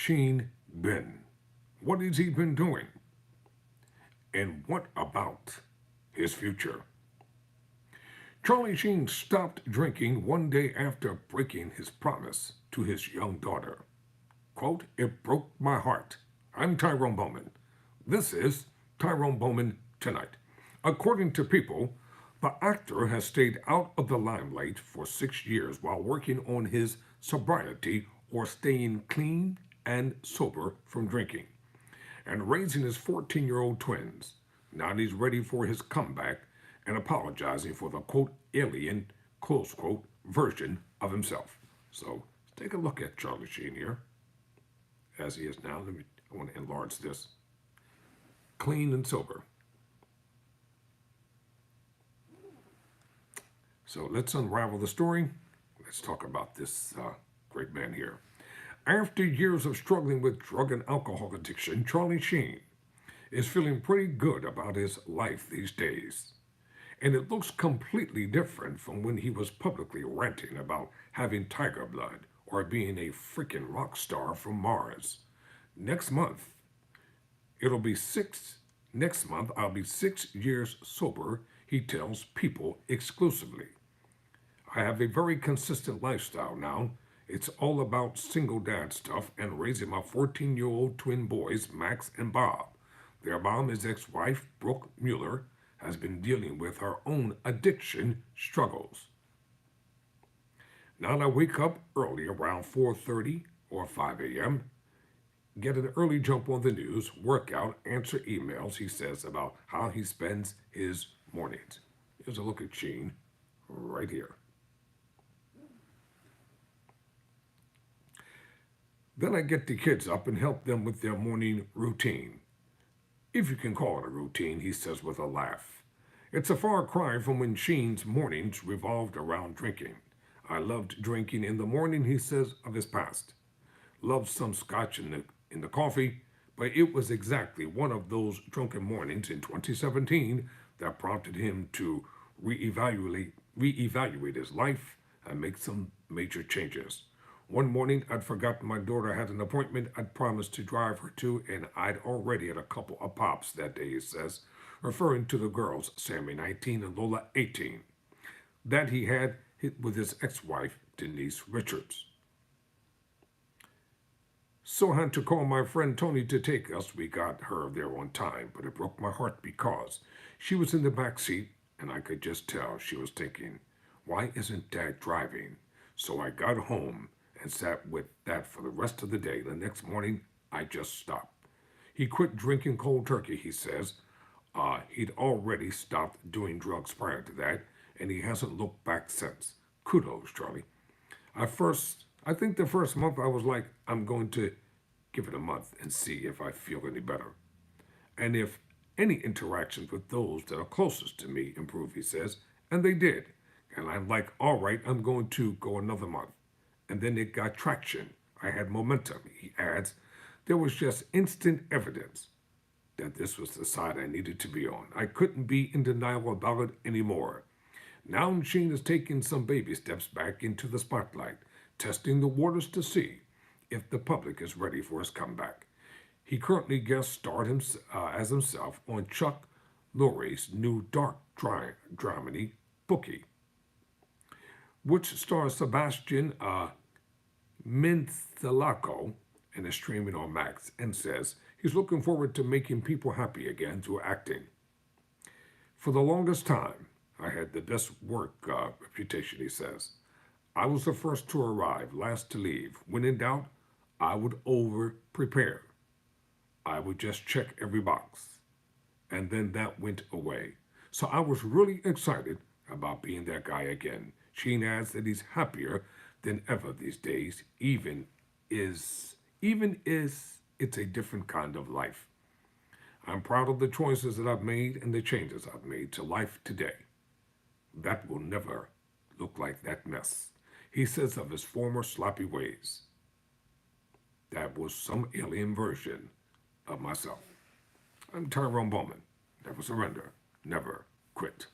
Sheen been? What has he been doing? And what about his future? Charlie Sheen stopped drinking one day after breaking his promise to his young daughter. Quote, "It broke my heart." I'm Tyrone Bowman. This is Tyrone Bowman Tonight. According to People, the actor has stayed out of the limelight for 6 years while working on his sobriety or staying clean and sober from drinking and raising his 14-year-old twins. Now he's ready for his comeback and apologizing for the quote alien close quote version of himself. So let's take a look at Charlie Sheen here as he is now. I want to enlarge this. Clean and sober. So let's unravel the story. Let's talk about this great man here. After years of struggling with drug and alcohol addiction, Charlie Sheen is feeling pretty good about his life these days. And it looks completely different from when he was publicly ranting about having tiger blood or being a freaking rock star from Mars. Next month, I'll be 6 years sober, he tells People exclusively. I have a very consistent lifestyle now. It's all about single dad stuff and raising my 14-year-old twin boys, Max and Bob. Their mom, his ex-wife, Brooke Mueller, has been dealing with her own addiction struggles. Now I wake up early around 4:30 or 5 a.m., get an early jump on the news, work out, answer emails, he says, about how he spends his mornings. Here's a look at Sheen right here. Then I get the kids up and help them with their morning routine. If you can call it a routine, he says with a laugh. It's a far cry from when Sheen's mornings revolved around drinking. I loved drinking in the morning, he says of his past. Loved some scotch in the coffee, but it was exactly one of those drunken mornings in 2017 that prompted him to reevaluate his life and make some major changes. One morning, I'd forgotten my daughter had an appointment I'd promised to drive her to, and I'd already had a couple of pops that day, he says, referring to the girls, Sammy, 19, and Lola, 18, that he had with his ex-wife, Denise Richards. So I had to call my friend Tony to take us. We got her there on time, but it broke my heart because she was in the back seat, and I could just tell she was thinking, why isn't Dad driving? So I got home and sat with that for the rest of the day. The next morning, I just stopped. He quit drinking cold turkey, he says. He'd already stopped doing drugs prior to that, and he hasn't looked back since. Kudos, Charlie. I think the first month I was like, I'm going to give it a month and see if I feel any better. And if any interactions with those that are closest to me improve, he says, and they did. And I'm like, all right, I'm going to go another month. And then it got traction. I had momentum, he adds. There was just instant evidence that this was the side I needed to be on. I couldn't be in denial about it anymore. Now Sheen is taking some baby steps back into the spotlight, testing the waters to see if the public is ready for his comeback. He currently guest starred as himself on Chuck Lorre's new dark dramedy, Bookie, which stars Sebastian Maniscalco and is streaming on Max, and says he's looking forward to making people happy again through acting. For the longest time, I had the best work reputation, he says. I was the first to arrive, last to leave. When in doubt, I would over-prepare. I would just check every box. And then that went away. So I was really excited about being that guy again. Sheen adds that he's happier than ever these days, even is it's a different kind of life. I'm proud of the choices that I've made and the changes I've made to life today. That will never look like that mess, he says of his former sloppy ways. That was some alien version of myself. I'm Tyrone Bowman. Never surrender, never quit.